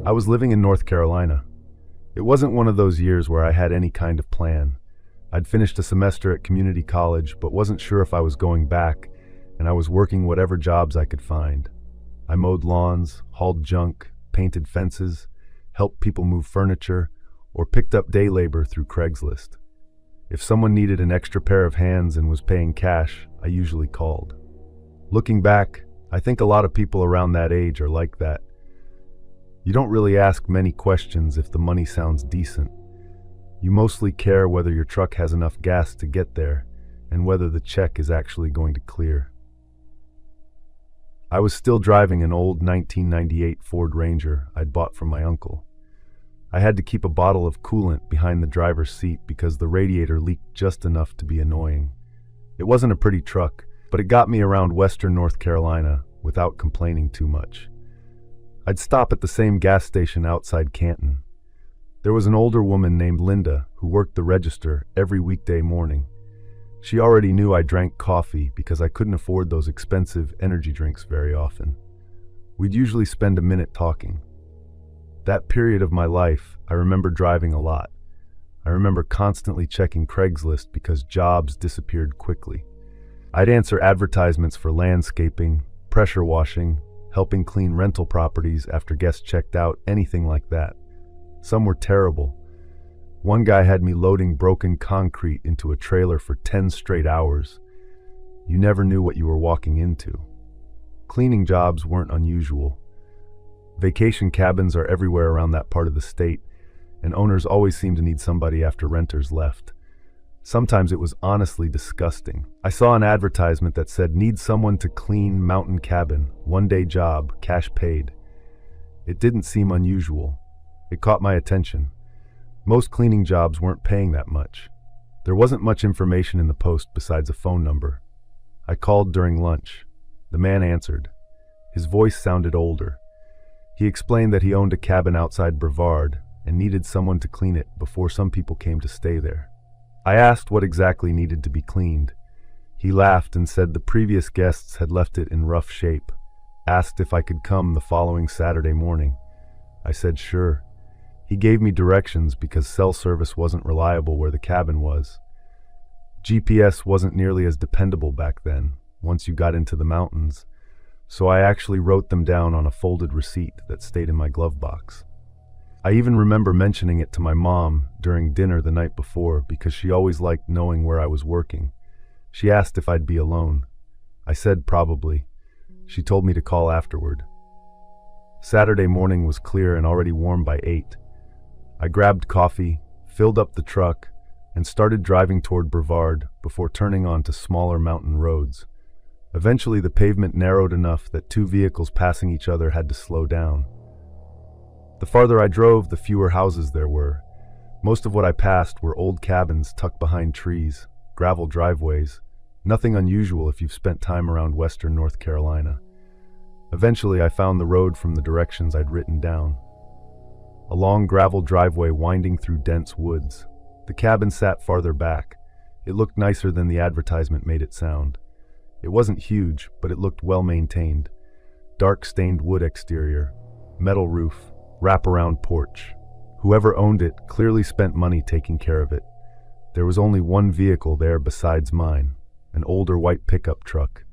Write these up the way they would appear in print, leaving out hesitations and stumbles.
I was living in North Carolina. It wasn't one of those years where I had any kind of plan. I'd finished a semester at community college, but wasn't sure if I was going back, and I was working whatever jobs I could find. I mowed lawns, hauled junk, painted fences, helped people move furniture, or picked up day labor through Craigslist. If someone needed an extra pair of hands and was paying cash, I usually called. Looking back, I think a lot of people around that age are like that. You don't really ask many questions if the money sounds decent. You mostly care whether your truck has enough gas to get there and whether the check is actually going to clear. I was still driving an old 1998 Ford Ranger I'd bought from my uncle. I had to keep a bottle of coolant behind the driver's seat because the radiator leaked just enough to be annoying. It wasn't a pretty truck, but it got me around western North Carolina without complaining too much. I'd stop at the same gas station outside Canton. There was an older woman named Linda who worked the register every weekday morning. She already knew I drank coffee because I couldn't afford those expensive energy drinks very often. We'd usually spend a minute talking. That period of my life, I remember driving a lot. I remember constantly checking Craigslist because jobs disappeared quickly. I'd answer advertisements for landscaping, pressure washing, helping clean rental properties after guests checked out, anything like that. Some were terrible. One guy had me loading broken concrete into a trailer for 10 straight hours. You never knew what you were walking into. Cleaning jobs weren't unusual. Vacation cabins are everywhere around that part of the state, and owners always seem to need somebody after renters left. Sometimes it was honestly disgusting. I saw an advertisement that said, "Need someone to clean mountain cabin, one-day job, cash paid." It didn't seem unusual. It caught my attention. Most cleaning jobs weren't paying that much. There wasn't much information in the post besides a phone number. I called during lunch. The man answered. His voice sounded older. He explained that he owned a cabin outside Brevard and needed someone to clean it before some people came to stay there. I asked what exactly needed to be cleaned. He laughed and said the previous guests had left it in rough shape, asked if I could come the following Saturday morning. I said sure. He gave me directions because cell service wasn't reliable where the cabin was. GPS wasn't nearly as dependable back then, once you got into the mountains, so I actually wrote them down on a folded receipt that stayed in my glove box. I even remember mentioning it to my mom during dinner the night before because she always liked knowing where I was working. She asked if I'd be alone. I said probably. She told me to call afterward. Saturday morning was clear and already warm by 8. I grabbed coffee, filled up the truck, and started driving toward Brevard before turning onto smaller mountain roads. Eventually the pavement narrowed enough that two vehicles passing each other had to slow down. The farther I drove, the fewer houses there were. Most of what I passed were old cabins tucked behind trees, gravel driveways, nothing unusual if you've spent time around western North Carolina. Eventually I found the road from the directions I'd written down. A long gravel driveway winding through dense woods. The cabin sat farther back. It looked nicer than the advertisement made it sound. It wasn't huge, but it looked well maintained. Dark stained wood exterior, metal roof, wraparound porch. Whoever owned it clearly spent money taking care of it. There was only one vehicle there besides mine, an older white pickup truck.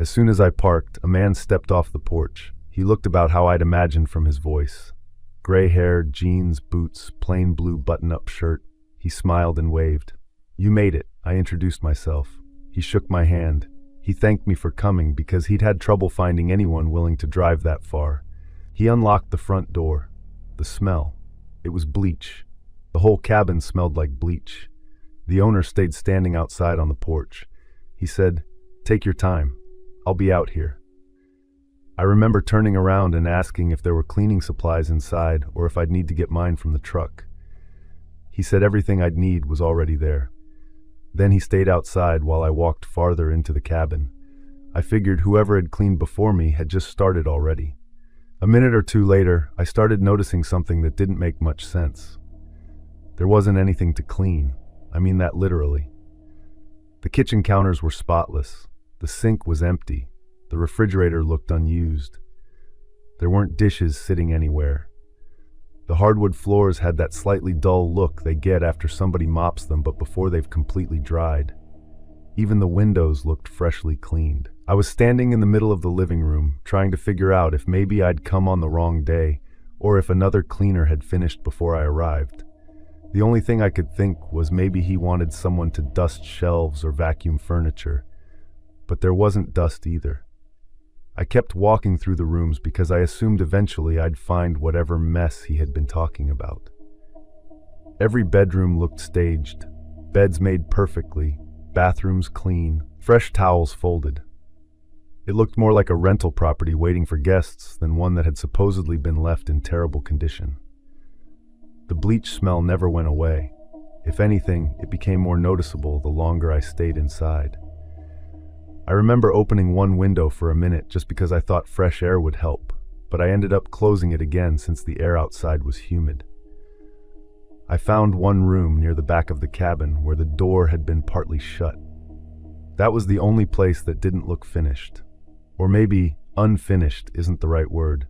As soon as I parked, a man stepped off the porch. He looked about how I'd imagined from his voice. Gray hair, jeans, boots, plain blue button-up shirt. He smiled and waved. "You made it," I introduced myself. He shook my hand. He thanked me for coming because he'd had trouble finding anyone willing to drive that far. He unlocked the front door. The smell. It was bleach. The whole cabin smelled like bleach. The owner stayed standing outside on the porch. He said, "Take your time. I'll be out here." I remember turning around and asking if there were cleaning supplies inside or if I'd need to get mine from the truck. He said everything I'd need was already there. Then he stayed outside while I walked farther into the cabin. I figured whoever had cleaned before me had just started already. A minute or two later, I started noticing something that didn't make much sense. There wasn't anything to clean. I mean that literally. The kitchen counters were spotless. The sink was empty. The refrigerator looked unused. There weren't dishes sitting anywhere. The hardwood floors had that slightly dull look they get after somebody mops them but before they've completely dried. Even the windows looked freshly cleaned. I was standing in the middle of the living room, trying to figure out if maybe I'd come on the wrong day, or if another cleaner had finished before I arrived. The only thing I could think was maybe he wanted someone to dust shelves or vacuum furniture. But there wasn't dust either. I kept walking through the rooms because I assumed eventually I'd find whatever mess he had been talking about. Every bedroom looked staged, beds made perfectly, bathrooms clean, fresh towels folded. It looked more like a rental property waiting for guests than one that had supposedly been left in terrible condition. The bleach smell never went away. If anything, it became more noticeable the longer I stayed inside. I remember opening one window for a minute just because I thought fresh air would help, but I ended up closing it again since the air outside was humid. I found one room near the back of the cabin where the door had been partly shut. That was the only place that didn't look finished. Or maybe unfinished isn't the right word.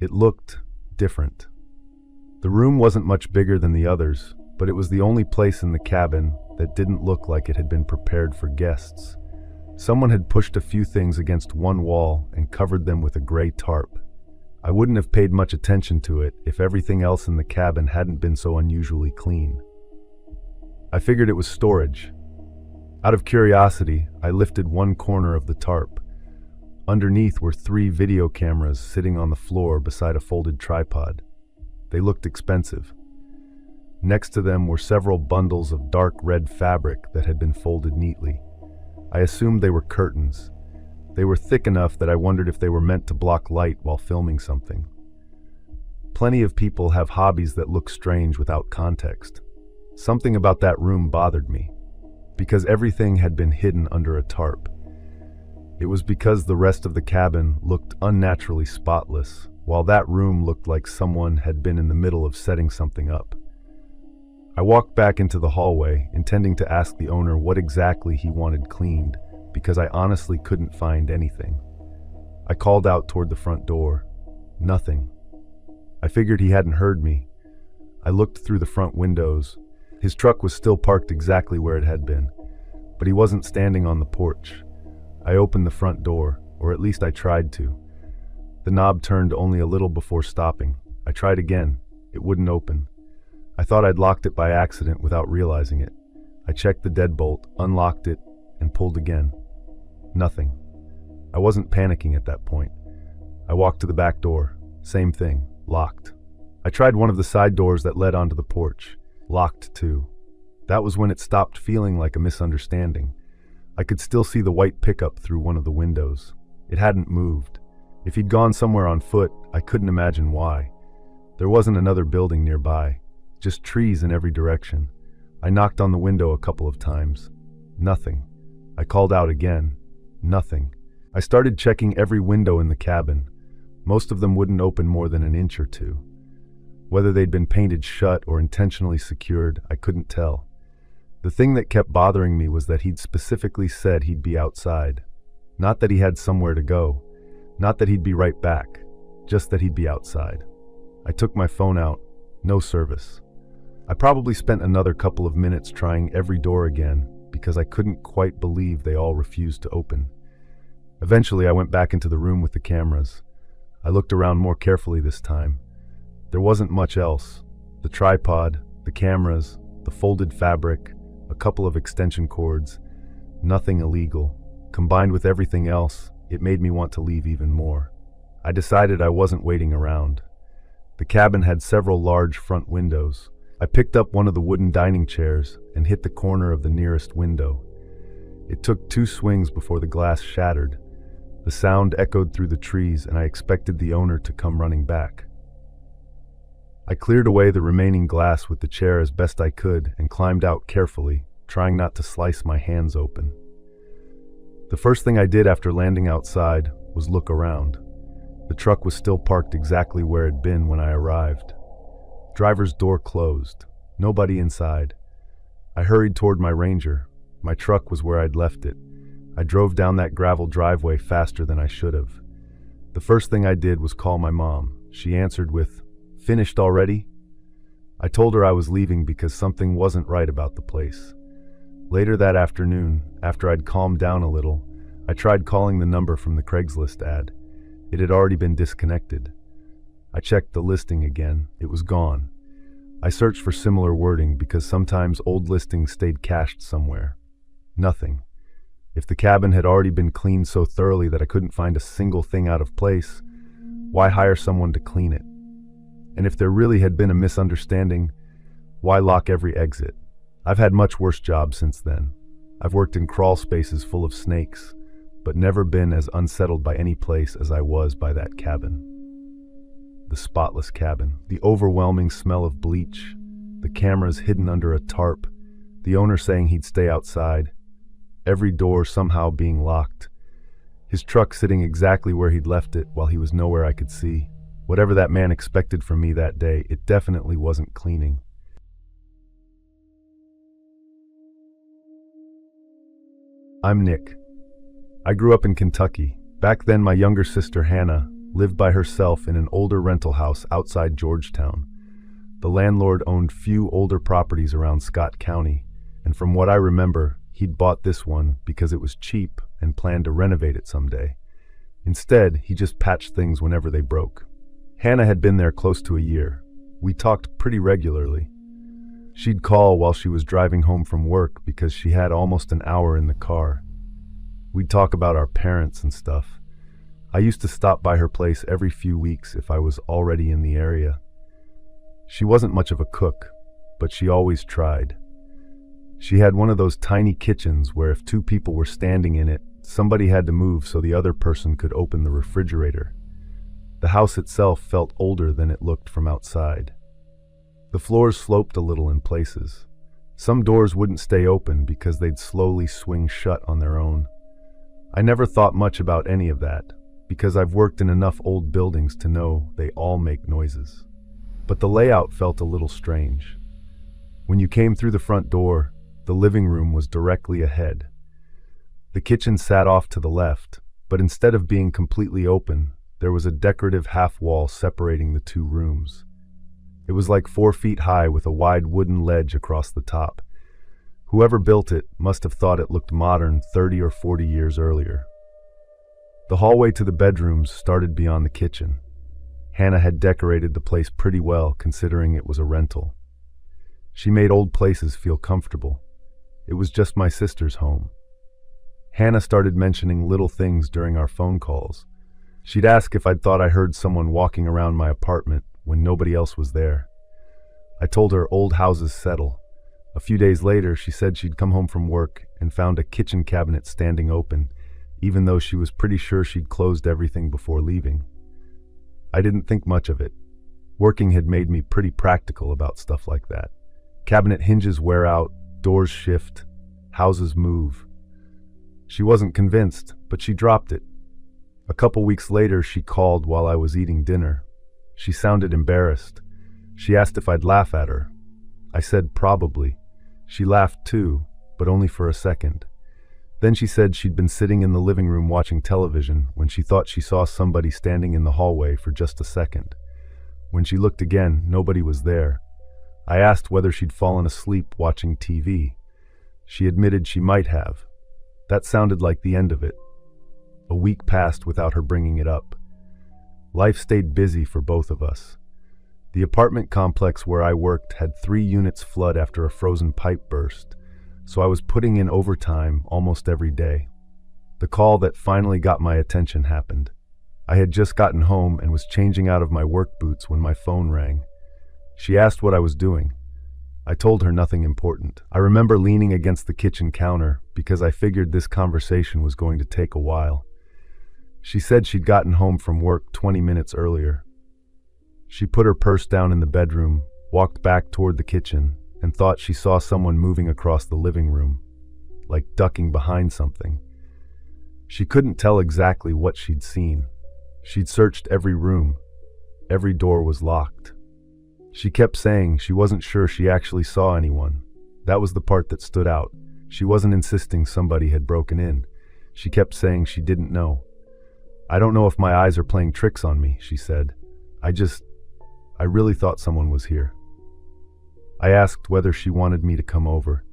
It looked different. The room wasn't much bigger than the others, but it was the only place in the cabin that didn't look like it had been prepared for guests. Someone had pushed a few things against one wall and covered them with a gray tarp. I wouldn't have paid much attention to it if everything else in the cabin hadn't been so unusually clean. I figured it was storage. Out of curiosity, I lifted one corner of the tarp. Underneath were 3 video cameras sitting on the floor beside a folded tripod. They looked expensive. Next to them were several bundles of dark red fabric that had been folded neatly. I assumed they were curtains. They were thick enough that I wondered if they were meant to block light while filming something. Plenty of people have hobbies that look strange without context. Something about that room bothered me, because everything had been hidden under a tarp. It was because the rest of the cabin looked unnaturally spotless, while that room looked like someone had been in the middle of setting something up. I walked back into the hallway, intending to ask the owner what exactly he wanted cleaned, because I honestly couldn't find anything. I called out toward the front door. Nothing. I figured he hadn't heard me. I looked through the front windows. His truck was still parked exactly where it had been, but he wasn't standing on the porch. I opened the front door, or at least I tried to. The knob turned only a little before stopping. I tried again. It wouldn't open. I thought I'd locked it by accident without realizing it. I checked the deadbolt, unlocked it, and pulled again. Nothing. I wasn't panicking at that point. I walked to the back door. Same thing. Locked. I tried one of the side doors that led onto the porch. Locked too. That was when it stopped feeling like a misunderstanding. I could still see the white pickup through one of the windows. It hadn't moved. If he'd gone somewhere on foot, I couldn't imagine why. There wasn't another building nearby. Just trees in every direction. I knocked on the window a couple of times. Nothing. I called out again. Nothing. I started checking every window in the cabin. Most of them wouldn't open more than an inch or two. Whether they'd been painted shut or intentionally secured, I couldn't tell. The thing that kept bothering me was that he'd specifically said he'd be outside. Not that he had somewhere to go. Not that he'd be right back. Just that he'd be outside. I took my phone out. No service. I probably spent another couple of minutes trying every door again because I couldn't quite believe they all refused to open. Eventually, I went back into the room with the cameras. I looked around more carefully this time. There wasn't much else. The tripod, the cameras, the folded fabric, a couple of extension cords. Nothing illegal. Combined with everything else, it made me want to leave even more. I decided I wasn't waiting around. The cabin had several large front windows. I picked up one of the wooden dining chairs and hit the corner of the nearest window. It took 2 swings before the glass shattered. The sound echoed through the trees, and I expected the owner to come running back. I cleared away the remaining glass with the chair as best I could and climbed out carefully, trying not to slice my hands open. The first thing I did after landing outside was look around. The truck was still parked exactly where it'd been when I arrived. Driver's door closed. Nobody inside. I hurried toward my Ranger. My truck was where I'd left it. I drove down that gravel driveway faster than I should have. The first thing I did was call my mom. She answered with, Finished already? I told her I was leaving because something wasn't right about the place. Later that afternoon, after I'd calmed down a little, I tried calling the number from the Craigslist ad. It had already been disconnected. I checked the listing again. It was gone. I searched for similar wording because sometimes old listings stayed cached somewhere. Nothing. If the cabin had already been cleaned so thoroughly that I couldn't find a single thing out of place, why hire someone to clean it? And if there really had been a misunderstanding, why lock every exit? I've had much worse jobs since then. I've worked in crawl spaces full of snakes, but never been as unsettled by any place as I was by that cabin. The spotless cabin, the overwhelming smell of bleach, the cameras hidden under a tarp, the owner saying he'd stay outside, every door somehow being locked, his truck sitting exactly where he'd left it while he was nowhere I could see. Whatever that man expected from me that day, it definitely wasn't cleaning. I'm Nick. I grew up in Kentucky. Back then, my younger sister, Hannah, lived by herself in an older rental house outside Georgetown. The landlord owned few older properties around Scott County, and from what I remember, he'd bought this one because it was cheap and planned to renovate it someday. Instead, he just patched things whenever they broke. Hannah had been there close to a year. We talked pretty regularly. She'd call while she was driving home from work because she had almost an hour in the car. We'd talk about our parents and stuff. I used to stop by her place every few weeks if I was already in the area. She wasn't much of a cook, but she always tried. She had one of those tiny kitchens where if two people were standing in it, somebody had to move so the other person could open the refrigerator. The house itself felt older than it looked from outside. The floors sloped a little in places. Some doors wouldn't stay open because they'd slowly swing shut on their own. I never thought much about any of that, because I've worked in enough old buildings to know they all make noises. But the layout felt a little strange. When you came through the front door, the living room was directly ahead. The kitchen sat off to the left, but instead of being completely open, there was a decorative half wall separating the two rooms. It was like 4 feet high with a wide wooden ledge across the top. Whoever built it must have thought it looked modern 30 or 40 years earlier. The hallway to the bedrooms started beyond the kitchen. Hannah had decorated the place pretty well considering it was a rental. She made old places feel comfortable. It was just my sister's home. Hannah started mentioning little things during our phone calls. She'd ask if I'd thought I heard someone walking around my apartment when nobody else was there. I told her old houses settle. A few days later, she said she'd come home from work and found a kitchen cabinet standing open, even though she was pretty sure she'd closed everything before leaving. I didn't think much of it. Working had made me pretty practical about stuff like that. Cabinet hinges wear out, doors shift, houses move. She wasn't convinced, but she dropped it. A couple weeks later, she called while I was eating dinner. She sounded embarrassed. She asked if I'd laugh at her. I said probably. She laughed too, but only for a second. Then she said she'd been sitting in the living room watching television when she thought she saw somebody standing in the hallway for just a second. When she looked again, nobody was there. I asked whether she'd fallen asleep watching TV. She admitted she might have. That sounded like the end of it. A week passed without her bringing it up. Life stayed busy for both of us. The apartment complex where I worked had 3 units flood after a frozen pipe burst, so I was putting in overtime almost every day. The call that finally got my attention happened. I had just gotten home and was changing out of my work boots when my phone rang. She asked what I was doing. I told her nothing important. I remember leaning against the kitchen counter because I figured this conversation was going to take a while. She said she'd gotten home from work 20 minutes earlier. She put her purse down in the bedroom, walked back toward the kitchen, and thought she saw someone moving across the living room, like ducking behind something. She couldn't tell exactly what she'd seen. She'd searched every room. Every door was locked. She kept saying she wasn't sure she actually saw anyone. That was the part that stood out. She wasn't insisting somebody had broken in. She kept saying she didn't know. I don't know if my eyes are playing tricks on me, she said. I I really thought someone was here. I asked whether she wanted me to come over.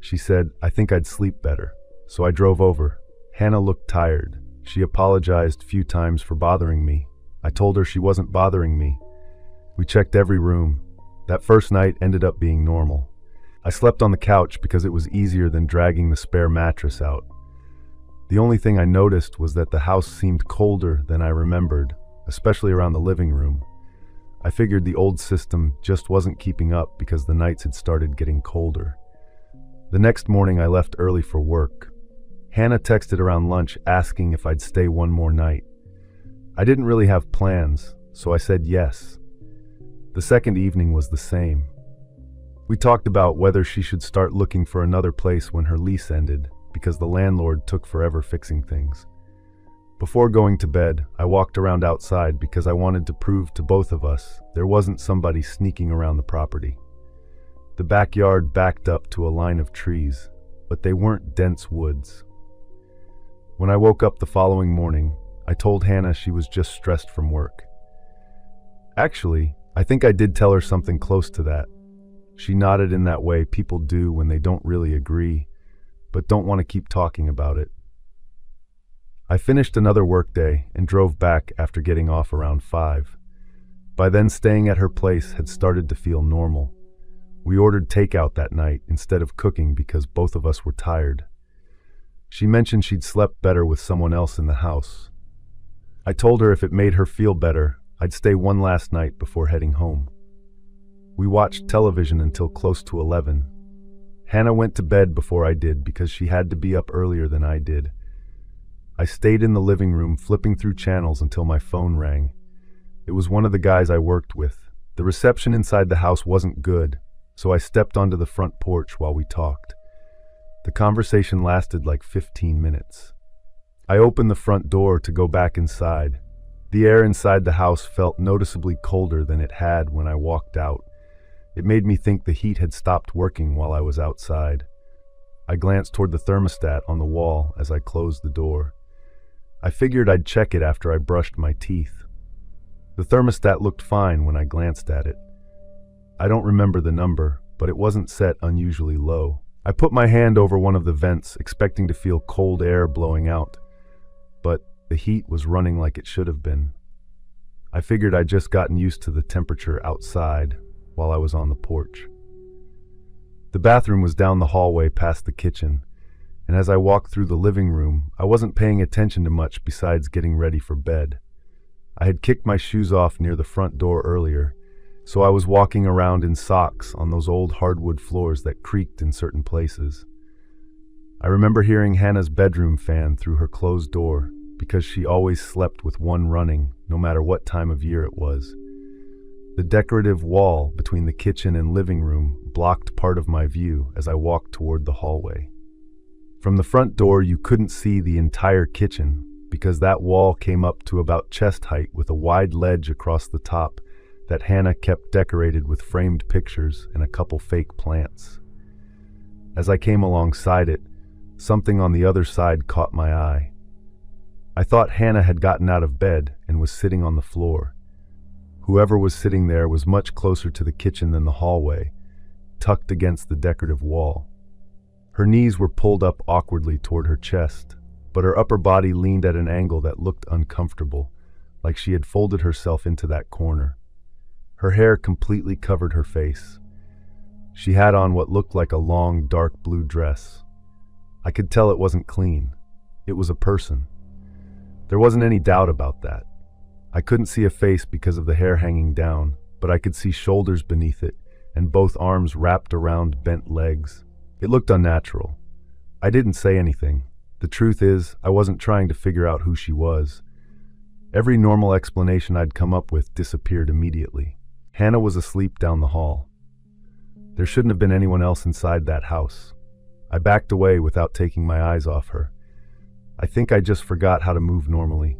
She said, I think I'd sleep better. So I drove over. Hannah looked tired. She apologized a few times for bothering me. I told her she wasn't bothering me. We checked every room. That first night ended up being normal. I slept on the couch because it was easier than dragging the spare mattress out. The only thing I noticed was that the house seemed colder than I remembered, especially around the living room. I figured the old system just wasn't keeping up because the nights had started getting colder. The next morning I left early for work. Hannah texted around lunch asking if I'd stay one more night. I didn't really have plans, so I said yes. The second evening was the same. We talked about whether she should start looking for another place when her lease ended, because the landlord took forever fixing things. Before going to bed, I walked around outside because I wanted to prove to both of us there wasn't somebody sneaking around the property. The backyard backed up to a line of trees, but they weren't dense woods. When I woke up the following morning, I told Hannah she was just stressed from work. Actually, I think I did tell her something close to that. She nodded in that way people do when they don't really agree, but don't want to keep talking about it. I finished another workday and drove back after getting off around 5. By then, staying at her place had started to feel normal. We ordered takeout that night instead of cooking because both of us were tired. She mentioned she'd slept better with someone else in the house. I told her if it made her feel better, I'd stay one last night before heading home. We watched television until close to 11. Hannah went to bed before I did because she had to be up earlier than I did. I stayed in the living room flipping through channels until my phone rang. It was one of the guys I worked with. The reception inside the house wasn't good, so I stepped onto the front porch while we talked. The conversation lasted like 15 minutes. I opened the front door to go back inside. The air inside the house felt noticeably colder than it had when I walked out. It made me think the heat had stopped working while I was outside. I glanced toward the thermostat on the wall as I closed the door. I figured I'd check it after I brushed my teeth. The thermostat looked fine when I glanced at it. I don't remember the number, but it wasn't set unusually low. I put my hand over one of the vents, expecting to feel cold air blowing out, but the heat was running like it should have been. I figured I'd just gotten used to the temperature outside while I was on the porch. The bathroom was down the hallway past the kitchen, and as I walked through the living room, I wasn't paying attention to much besides getting ready for bed. I had kicked my shoes off near the front door earlier, so I was walking around in socks on those old hardwood floors that creaked in certain places. I remember hearing Hannah's bedroom fan through her closed door because she always slept with one running, no matter what time of year it was. The decorative wall between the kitchen and living room blocked part of my view as I walked toward the hallway. From the front door, you couldn't see the entire kitchen because that wall came up to about chest height with a wide ledge across the top that Hannah kept decorated with framed pictures and a couple fake plants. As I came alongside it, something on the other side caught my eye. I thought Hannah had gotten out of bed and was sitting on the floor. Whoever was sitting there was much closer to the kitchen than the hallway, tucked against the decorative wall. Her knees were pulled up awkwardly toward her chest, but her upper body leaned at an angle that looked uncomfortable, like she had folded herself into that corner. Her hair completely covered her face. She had on what looked like a long, dark blue dress. I could tell it wasn't clean. It was a person. There wasn't any doubt about that. I couldn't see a face because of the hair hanging down, but I could see shoulders beneath it and both arms wrapped around bent legs. It looked unnatural. I didn't say anything. The truth is, I wasn't trying to figure out who she was. Every normal explanation I'd come up with disappeared immediately. Hannah was asleep down the hall. There shouldn't have been anyone else inside that house. I backed away without taking my eyes off her. I think I just forgot how to move normally.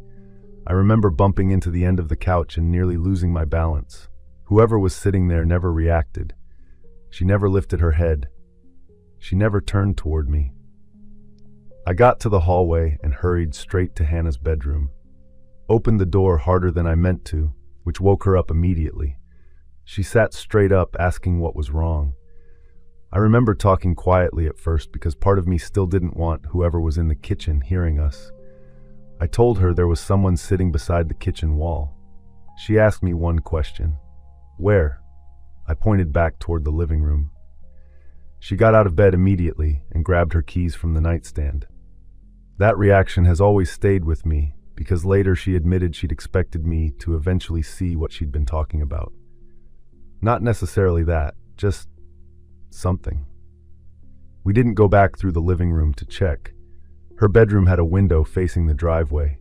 I remember bumping into the end of the couch and nearly losing my balance. Whoever was sitting there never reacted. She never lifted her head. She never turned toward me. I got to the hallway and hurried straight to Hannah's bedroom. Opened the door harder than I meant to, which woke her up immediately. She sat straight up, asking what was wrong. I remember talking quietly at first because part of me still didn't want whoever was in the kitchen hearing us. I told her there was someone sitting beside the kitchen wall. She asked me one question. Where? I pointed back toward the living room. She got out of bed immediately and grabbed her keys from the nightstand. That reaction has always stayed with me because later she admitted she'd expected me to eventually see what she'd been talking about. Not necessarily that, just something. We didn't go back through the living room to check. Her bedroom had a window facing the driveway.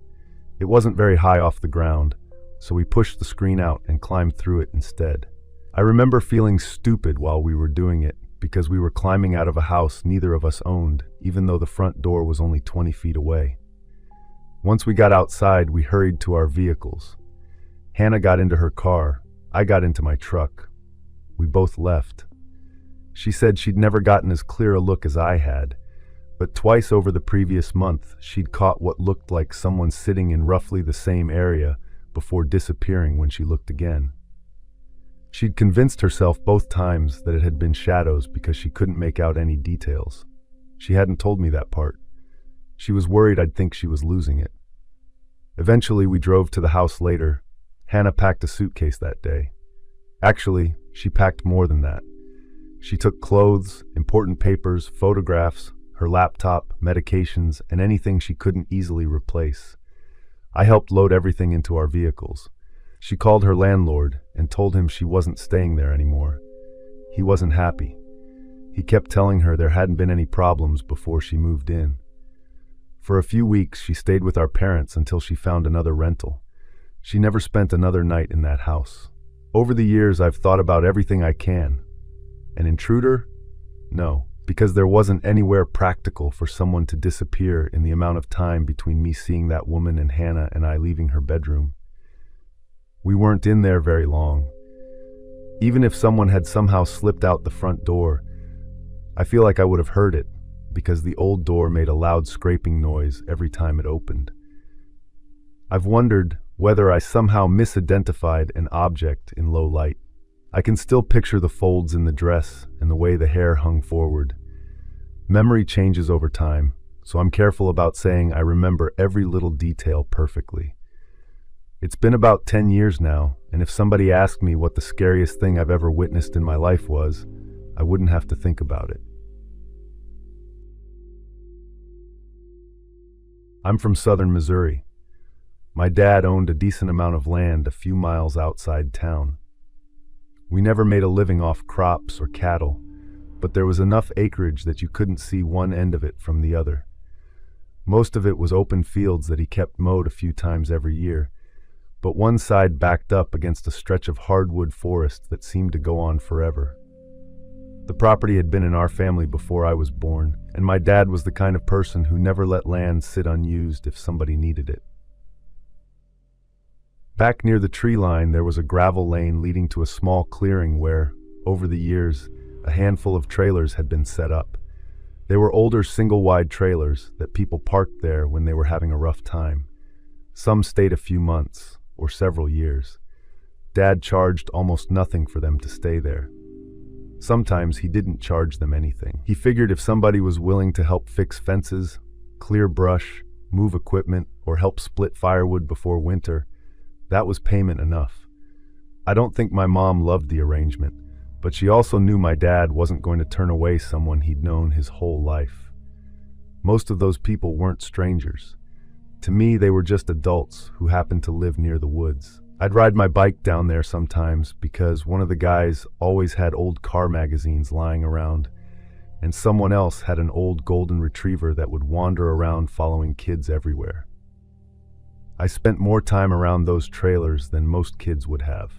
It wasn't very high off the ground, so we pushed the screen out and climbed through it instead. I remember feeling stupid while we were doing it because we were climbing out of a house neither of us owned, even though the front door was only 20 feet away. Once we got outside, we hurried to our vehicles. Hannah got into her car. I got into my truck. We both left. She said she'd never gotten as clear a look as I had, but twice over the previous month, she'd caught what looked like someone sitting in roughly the same area before disappearing when she looked again. She'd convinced herself both times that it had been shadows because she couldn't make out any details. She hadn't told me that part. She was worried I'd think she was losing it. Eventually, we drove to the house later. Hannah packed a suitcase that day. Actually, she packed more than that. She took clothes, important papers, photographs, her laptop, medications, and anything she couldn't easily replace. I helped load everything into our vehicles. She called her landlord and told him she wasn't staying there anymore. He wasn't happy. He kept telling her there hadn't been any problems before she moved in. For a few weeks, she stayed with our parents until she found another rental. She never spent another night in that house. Over the years, I've thought about everything I can. An intruder? No, because there wasn't anywhere practical for someone to disappear in the amount of time between me seeing that woman and Hannah and I leaving her bedroom. We weren't in there very long. Even if someone had somehow slipped out the front door, I feel like I would have heard it, because the old door made a loud scraping noise every time it opened. I've wondered whether I somehow misidentified an object in low light. I can still picture the folds in the dress and the way the hair hung forward. Memory changes over time, so I'm careful about saying I remember every little detail perfectly. It's been about 10 years now, and if somebody asked me what the scariest thing I've ever witnessed in my life was, I wouldn't have to think about it. I'm from southern Missouri. My dad owned a decent amount of land a few miles outside town. We never made a living off crops or cattle, but there was enough acreage that you couldn't see one end of it from the other. Most of it was open fields that he kept mowed a few times every year, but one side backed up against a stretch of hardwood forest that seemed to go on forever. The property had been in our family before I was born, and my dad was the kind of person who never let land sit unused if somebody needed it. Back near the tree line, there was a gravel lane leading to a small clearing where, over the years, a handful of trailers had been set up. They were older single-wide trailers that people parked there when they were having a rough time. Some stayed a few months, or several years. Dad charged almost nothing for them to stay there. Sometimes he didn't charge them anything. He figured if somebody was willing to help fix fences, clear brush, move equipment, or help split firewood before winter, that was payment enough. I don't think my mom loved the arrangement, but she also knew my dad wasn't going to turn away someone he'd known his whole life. Most of those people weren't strangers. To me, they were just adults who happened to live near the woods. I'd ride my bike down there sometimes because one of the guys always had old car magazines lying around, and someone else had an old golden retriever that would wander around following kids everywhere. I spent more time around those trailers than most kids would have.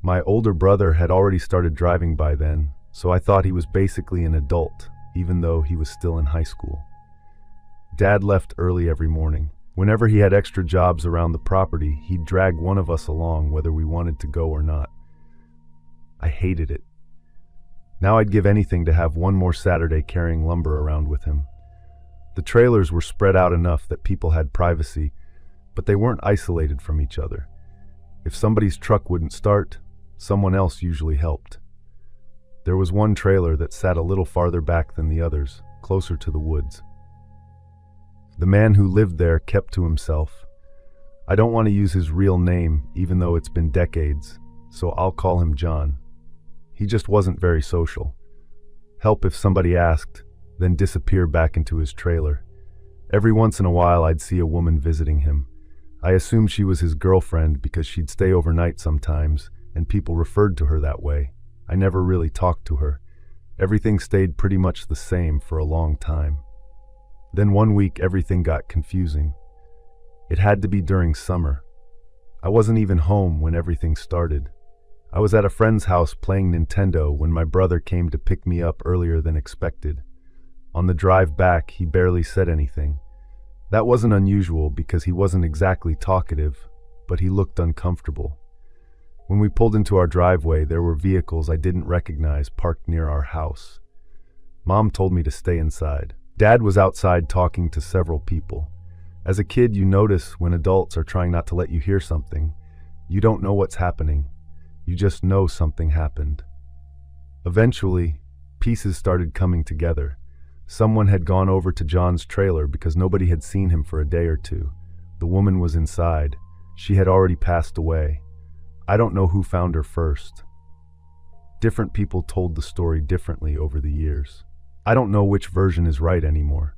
My older brother had already started driving by then, so I thought he was basically an adult, even though he was still in high school. Dad left early every morning. Whenever he had extra jobs around the property, he'd drag one of us along whether we wanted to go or not. I hated it. Now I'd give anything to have one more Saturday carrying lumber around with him. The trailers were spread out enough that people had privacy, but they weren't isolated from each other. If somebody's truck wouldn't start, Someone else usually helped. There was one trailer that sat a little farther back than the others, closer to the woods. The man who lived there kept to himself. I don't want to use his real name, even though it's been decades, so I'll call him John. He just wasn't very social. Help if somebody asked, then disappear back into his trailer. Every once in a while I'd see a woman visiting him. I assumed she was his girlfriend because she'd stay overnight sometimes, and people referred to her that way. I never really talked to her. Everything stayed pretty much the same for a long time. Then one week everything got confusing. It had to be during summer. I wasn't even home when everything started. I was at a friend's house playing Nintendo when my brother came to pick me up earlier than expected. On the drive back, he barely said anything. That wasn't unusual because he wasn't exactly talkative, but he looked uncomfortable. When we pulled into our driveway, there were vehicles I didn't recognize parked near our house. Mom told me to stay inside. Dad was outside talking to several people. As a kid, you notice when adults are trying not to let you hear something. You don't know what's happening. You just know something happened. Eventually, pieces started coming together. Someone had gone over to John's trailer because nobody had seen him for a day or two. The woman was inside. She had already passed away. I don't know who found her first. Different people told the story differently over the years. I don't know which version is right anymore.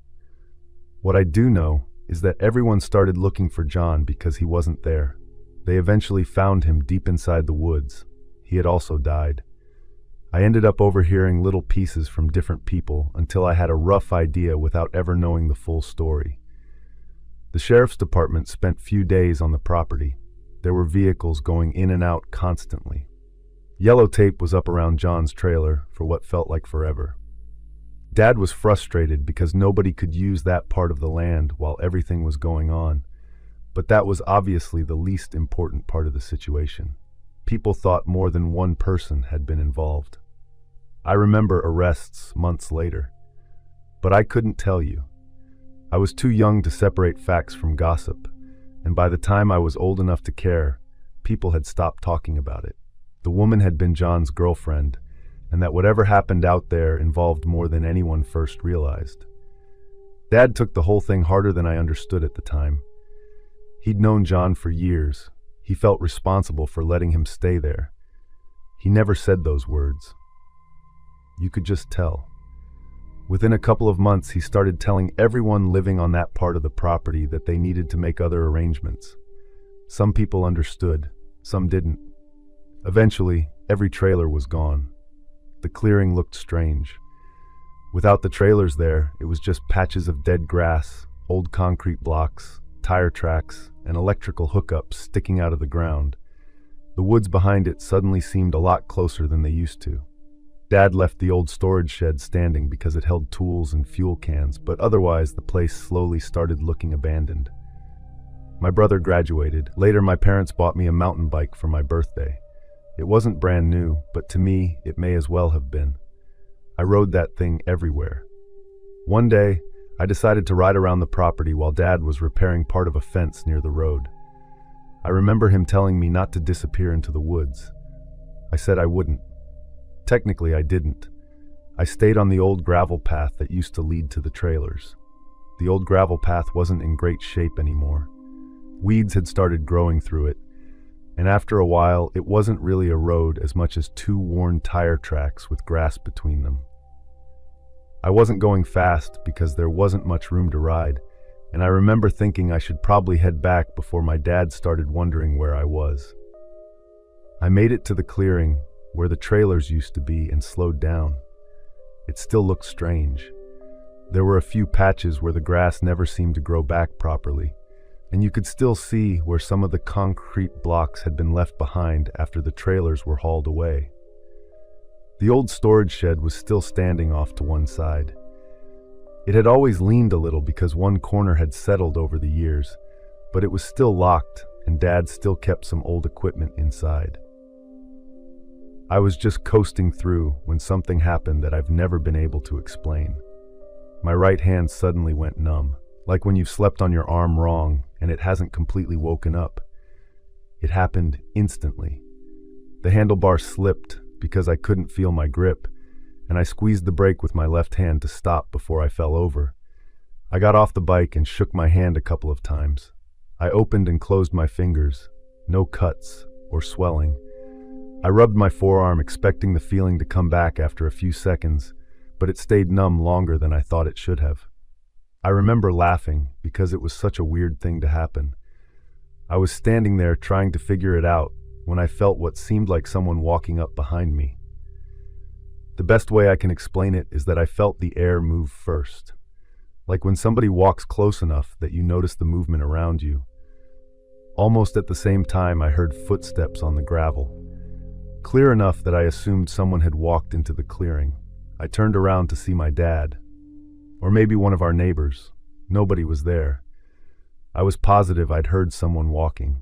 What I do know is that everyone started looking for John because he wasn't there. They eventually found him deep inside the woods. He had also died. I ended up overhearing little pieces from different people until I had a rough idea without ever knowing the full story. The sheriff's department spent few days on the property. There were vehicles going in and out constantly. Yellow tape was up around John's trailer for what felt like forever. Dad was frustrated because nobody could use that part of the land while everything was going on, but that was obviously the least important part of the situation. People thought more than one person had been involved. I remember arrests months later, but I couldn't tell you. I was too young to separate facts from gossip, and by the time I was old enough to care, people had stopped talking about it. The woman had been John's girlfriend, and that whatever happened out there involved more than anyone first realized. Dad took the whole thing harder than I understood at the time. He'd known John for years. He felt responsible for letting him stay there. He never said those words. You could just tell. Within a couple of months, he started telling everyone living on that part of the property that they needed to make other arrangements. Some people understood, some didn't. Eventually, every trailer was gone. The clearing looked strange. Without the trailers there, it was just patches of dead grass, old concrete blocks, tire tracks, and electrical hookups sticking out of the ground. The woods behind it suddenly seemed a lot closer than they used to. Dad left the old storage shed standing because it held tools and fuel cans, but otherwise the place slowly started looking abandoned. My brother graduated. Later, my parents bought me a mountain bike for my birthday. It wasn't brand new, but to me, it may as well have been. I rode that thing everywhere. One day, I decided to ride around the property while Dad was repairing part of a fence near the road. I remember him telling me not to disappear into the woods. I said I wouldn't. Technically, I didn't. I stayed on the old gravel path that used to lead to the trailers. The old gravel path wasn't in great shape anymore. Weeds had started growing through it, and after a while, it wasn't really a road as much as two worn tire tracks with grass between them. I wasn't going fast because there wasn't much room to ride, and I remember thinking I should probably head back before my dad started wondering where I was. I made it to the clearing where the trailers used to be and slowed down. It still looked strange. There were a few patches where the grass never seemed to grow back properly, and you could still see where some of the concrete blocks had been left behind after the trailers were hauled away. The old storage shed was still standing off to one side. It had always leaned a little because one corner had settled over the years, but it was still locked, and Dad still kept some old equipment inside. I was just coasting through when something happened that I've never been able to explain. My right hand suddenly went numb, like when you've slept on your arm wrong and it hasn't completely woken up. It happened instantly. The handlebar slipped because I couldn't feel my grip, and I squeezed the brake with my left hand to stop before I fell over. I got off the bike and shook my hand a couple of times. I opened and closed my fingers. No cuts or swelling. I rubbed my forearm, expecting the feeling to come back after a few seconds, but it stayed numb longer than I thought it should have. I remember laughing because it was such a weird thing to happen. I was standing there trying to figure it out when I felt what seemed like someone walking up behind me. The best way I can explain it is that I felt the air move first. Like when somebody walks close enough that you notice the movement around you. Almost at the same time, I heard footsteps on the gravel. Clear enough that I assumed someone had walked into the clearing. I turned around to see my dad. Or maybe one of our neighbors. Nobody was there. I was positive I'd heard someone walking.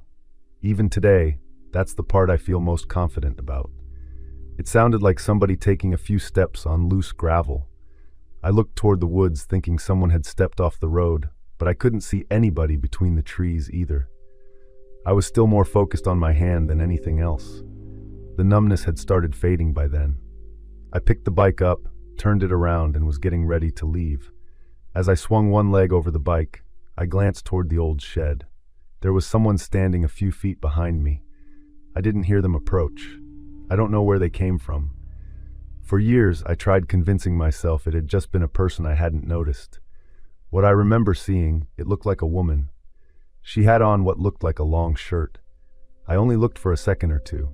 Even today, that's the part I feel most confident about. It sounded like somebody taking a few steps on loose gravel. I looked toward the woods thinking someone had stepped off the road, but I couldn't see anybody between the trees either. I was still more focused on my hand than anything else. The numbness had started fading by then. I picked the bike up, turned it around, and was getting ready to leave. As I swung one leg over the bike, I glanced toward the old shed. There was someone standing a few feet behind me. I didn't hear them approach. I don't know where they came from. For years, I tried convincing myself it had just been a person I hadn't noticed. What I remember seeing, it looked like a woman. She had on what looked like a long shirt. I only looked for a second or two.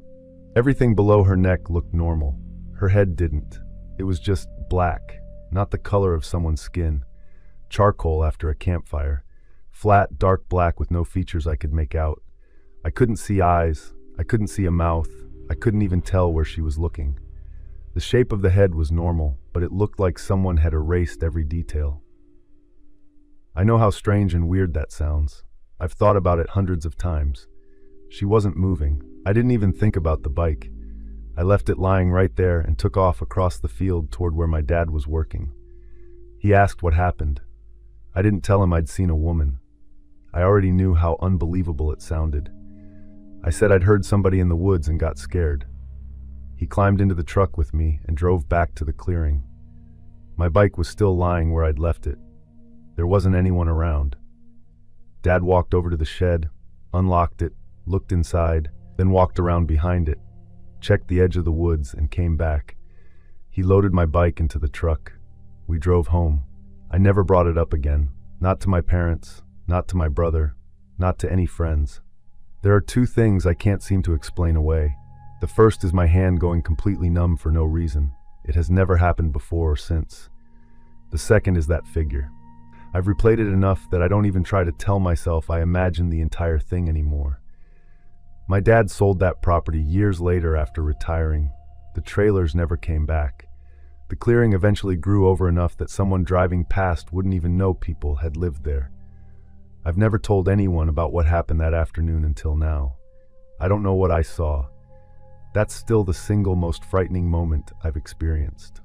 Everything below her neck looked normal. Her head didn't. It was just black, not the color of someone's skin. Charcoal after a campfire. Flat, dark black with no features I could make out. I couldn't see eyes. I couldn't see a mouth. I couldn't even tell where she was looking. The shape of the head was normal, but it looked like someone had erased every detail. I know how strange and weird that sounds. I've thought about it hundreds of times. She wasn't moving. I didn't even think about the bike. I left it lying right there and took off across the field toward where my dad was working. He asked what happened. I didn't tell him I'd seen a woman. I already knew how unbelievable it sounded. I said I'd heard somebody in the woods and got scared. He climbed into the truck with me and drove back to the clearing. My bike was still lying where I'd left it. There wasn't anyone around. Dad walked over to the shed, unlocked it, looked inside, then walked around behind it, checked the edge of the woods, and came back. He loaded my bike into the truck. We drove home. I never brought it up again. Not to my parents, not to my brother, not to any friends. There are two things I can't seem to explain away. The first is my hand going completely numb for no reason. It has never happened before or since. The second is that figure. I've replayed it enough that I don't even try to tell myself I imagine the entire thing anymore. My dad sold that property years later after retiring. The trailers never came back. The clearing eventually grew over enough that someone driving past wouldn't even know people had lived there. I've never told anyone about what happened that afternoon until now. I don't know what I saw. That's still the single most frightening moment I've experienced.